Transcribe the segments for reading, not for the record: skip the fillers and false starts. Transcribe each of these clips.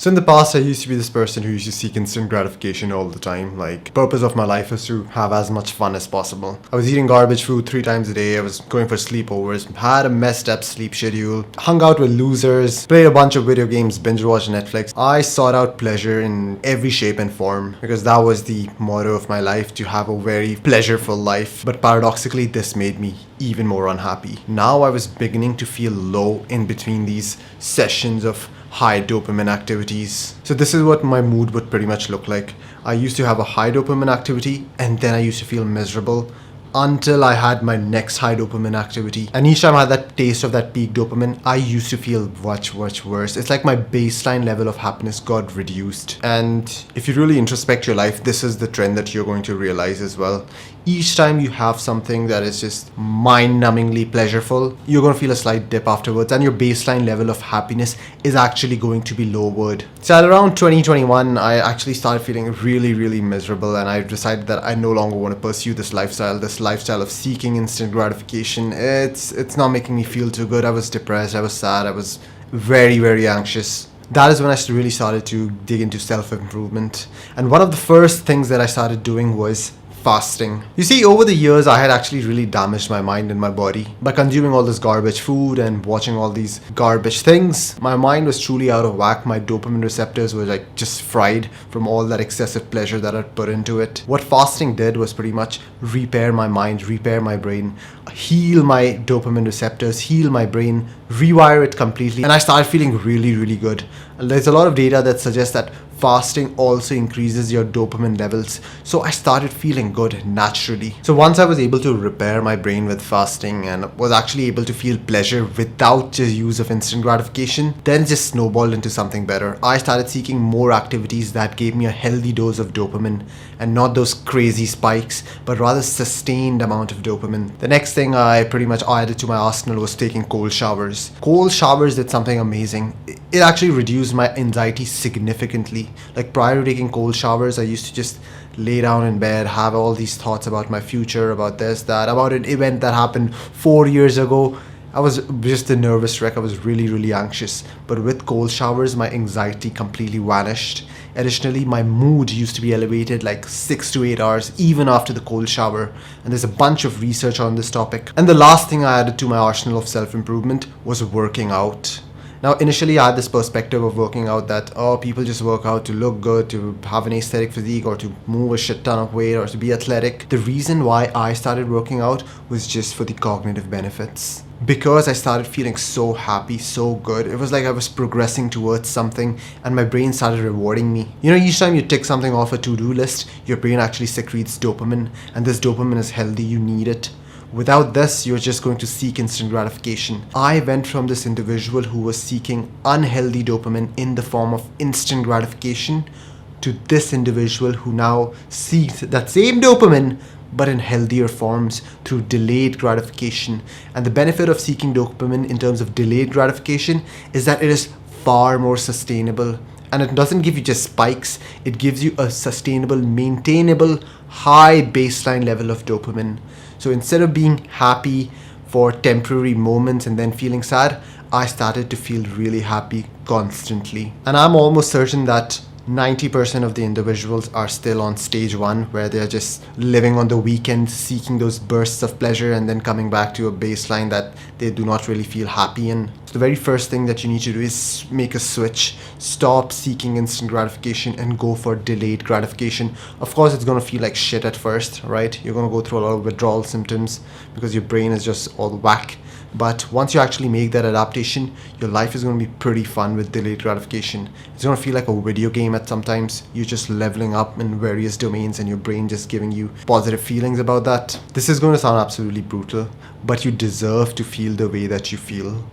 So in the past, I used to be this person who used to seek instant gratification all the time. Like, purpose of my life was to have as much fun as possible. I was eating garbage food 3 times a day. I was going for sleepovers, had a messed up sleep schedule, hung out with losers, played a bunch of video games, binge watched Netflix. I sought out pleasure in every shape and form because that was the motto of my life, to have a very pleasureful life. But paradoxically, this made me even more unhappy. Now I was beginning to feel low in between these sessions of high dopamine activities. So this is what my mood would pretty much look like. I used to have a high dopamine activity and then I used to feel miserable until I had my next high dopamine activity. And each time I had that taste of that peak dopamine, I used to feel much worse. It's like my baseline level of happiness got reduced. And if you really introspect your life, this is the trend that you're going to realize as well. Each time you have something that is just mind-numbingly pleasurable, you're going to feel a slight dip afterwards and your baseline level of happiness is actually going to be lowered. So at around 2021, I actually started feeling really miserable, and I decided that I no longer want to pursue this lifestyle of seeking instant gratification. It's not making me feel too good. I was depressed, I was sad, I was very anxious. That is when I really started to dig into self-improvement. And one of the first things that I started doing was fasting. You see, over the years, I had actually really damaged my mind and my body by consuming all this garbage food and watching all these garbage things. My mind was truly out of whack. My dopamine receptors were like just fried from all that excessive pleasure that I'd put into it. What fasting did was pretty much repair my mind, repair my brain, heal my dopamine receptors, heal my brain, rewire it completely. And I started feeling really good. And there's a lot of data that suggests that fasting also increases your dopamine levels. So I started feeling good naturally. So once I was able to repair my brain with fasting and was actually able to feel pleasure without the use of instant gratification, then it just snowballed into something better. I started seeking more activities that gave me a healthy dose of dopamine and not those crazy spikes, but rather sustained amount of dopamine. The next thing I pretty much added to my arsenal was taking cold showers. Cold showers did something amazing. It actually reduced my anxiety significantly. Like prior to taking cold showers, I used to just lay down in bed, have all these thoughts about my future, about this, that, about an event that happened 4 years ago. I was just a nervous wreck. I was really anxious. But with cold showers, my anxiety completely vanished. Additionally, my mood used to be elevated like 6 to 8 hours even after the cold shower. And there's a bunch of research on this topic. And the last thing I added to my arsenal of self-improvement was working out. Now, initially, I had this perspective of working out that, people just work out to look good, to have an aesthetic physique, or to move a shit ton of weight, or to be athletic. The reason why I started working out was just for the cognitive benefits. Because I started feeling so happy, so good. It was like I was progressing towards something and my brain started rewarding me. You know, each time you tick something off a to-do list, your brain actually secretes dopamine, and this dopamine is healthy, you need it. Without this, you're just going to seek instant gratification. I went from this individual who was seeking unhealthy dopamine in the form of instant gratification to this individual who now seeks that same dopamine but in healthier forms through delayed gratification. And the benefit of seeking dopamine in terms of delayed gratification is that it is far more sustainable. And it doesn't give you just spikes, it gives you a sustainable, maintainable, high baseline level of dopamine. So instead of being happy for temporary moments and then feeling sad, I started to feel really happy constantly. And I'm almost certain that 90% of the individuals are still on stage 1, where they're just living on the weekend, seeking those bursts of pleasure and then coming back to a baseline that they do not really feel happy in. So the very first thing that you need to do is make a switch. Stop seeking instant gratification and go for delayed gratification. Of course, it's going to feel like shit at first, right? You're going to go through a lot of withdrawal symptoms because your brain is just all whack. But once you actually make that adaptation, your life is going to be pretty fun with delayed gratification. It's going to feel like a video game at sometimes. You're just leveling up in various domains and your brain just giving you positive feelings about that. This is going to sound absolutely brutal, but you deserve to feel the way that you feel.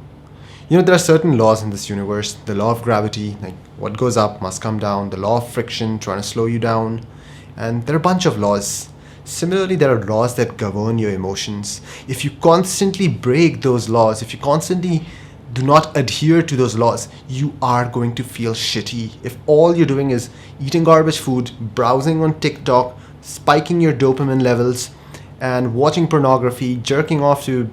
You know, there are certain laws in this universe. The law of gravity, like what goes up must come down. The law of friction, trying to slow you down. And there are a bunch of laws. Similarly, there are laws that govern your emotions. If you constantly break those laws, if you constantly do not adhere to those laws, you are going to feel shitty. If all you're doing is eating garbage food, browsing on TikTok, spiking your dopamine levels, and watching pornography, jerking off to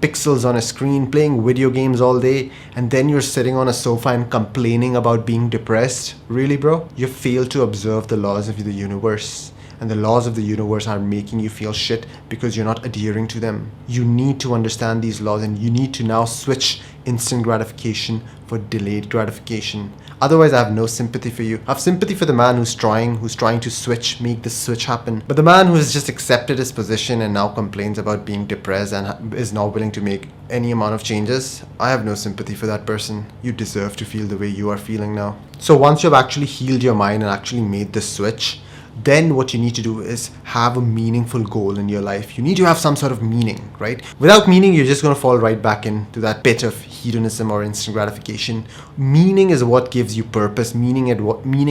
pixels on a screen, playing video games all day, and then you're sitting on a sofa and complaining about being depressed? Really, bro? You fail to observe the laws of the universe. And the laws of the universe are making you feel shit because you're not adhering to them. You need to understand these laws, and you need to now switch instant gratification for delayed gratification. Otherwise, I have no sympathy for you. I have sympathy for the man who's trying to make this switch happen. But the man who has just accepted his position and now complains about being depressed and is not willing to make any amount of changes, I have no sympathy for that person. You deserve to feel the way you are feeling now. So once you've actually healed your mind and actually made this switch, then what you need to do is have a meaningful goal in your life. You need to have some sort of meaning, right? Without meaning, you're just going to fall right back into that pit of hedonism or instant gratification. Meaning is what gives you purpose. Meaning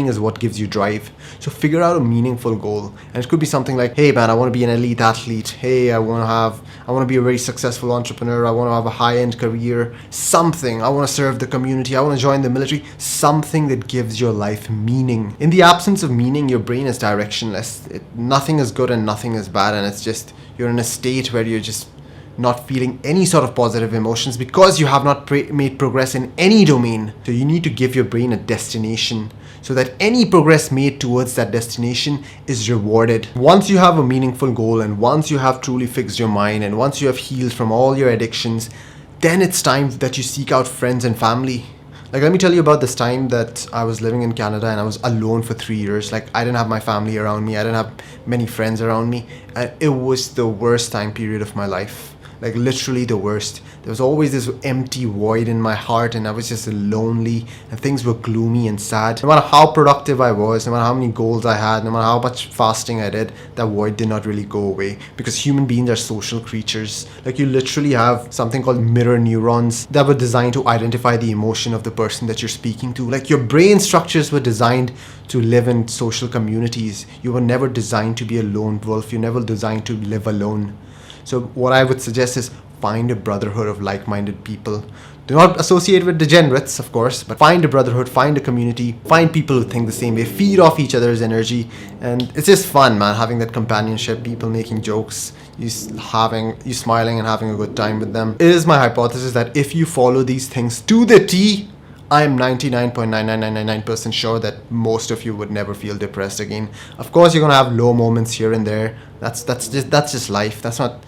is what gives you drive. So figure out a meaningful goal. And it could be something like, hey man, I want to be an elite athlete. Hey, I want to be a very successful entrepreneur. I want to have a high-end career. Something. I want to serve the community. I want to join the military. Something that gives your life meaning. In the absence of meaning, your brain is directionless. Nothing is good and nothing is bad, and it's just you're in a state where you're just not feeling any sort of positive emotions because you have not made progress in any domain. So you need to give your brain a destination so that any progress made towards that destination is rewarded. Once you have a meaningful goal, and once you have truly fixed your mind, and once you have healed from all your addictions, then it's time that you seek out friends and family. Like, let me tell you about this time that I was living in Canada and I was alone for 3 years. Like, I didn't have my family around me. I didn't have many friends around me. And it was the worst time period of my life. Like, literally the worst. There was always this empty void in my heart, and I was just lonely, and things were gloomy and sad. No matter how productive I was, no matter how many goals I had, no matter how much fasting I did, that void did not really go away, because human beings are social creatures. Like, you literally have something called mirror neurons that were designed to identify the emotion of the person that you're speaking to. Like, your brain structures were designed to live in social communities. You were never designed to be a lone wolf. You're never designed to live alone. So what I would suggest is find a brotherhood of like-minded people. Do not associate with degenerates, of course, but find a brotherhood, find a community, find people who think the same way, feed off each other's energy, and it's just fun, man, having that companionship, people making jokes, you smiling and having a good time with them. It is my hypothesis that if you follow these things to the T, I am 99.99999% sure that most of you would never feel depressed again. Of course, you're gonna have low moments here and there. That's just life. That's not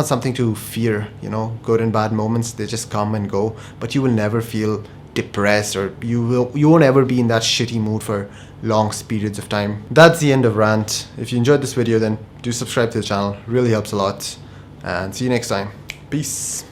something to fear. You know, good and bad moments, they just come and go. But you will never feel depressed, or you won't ever be in that shitty mood for long periods of time. That's the end of rant. If you enjoyed this video, then do subscribe to the channel. Really helps a lot. And see you next time. Peace.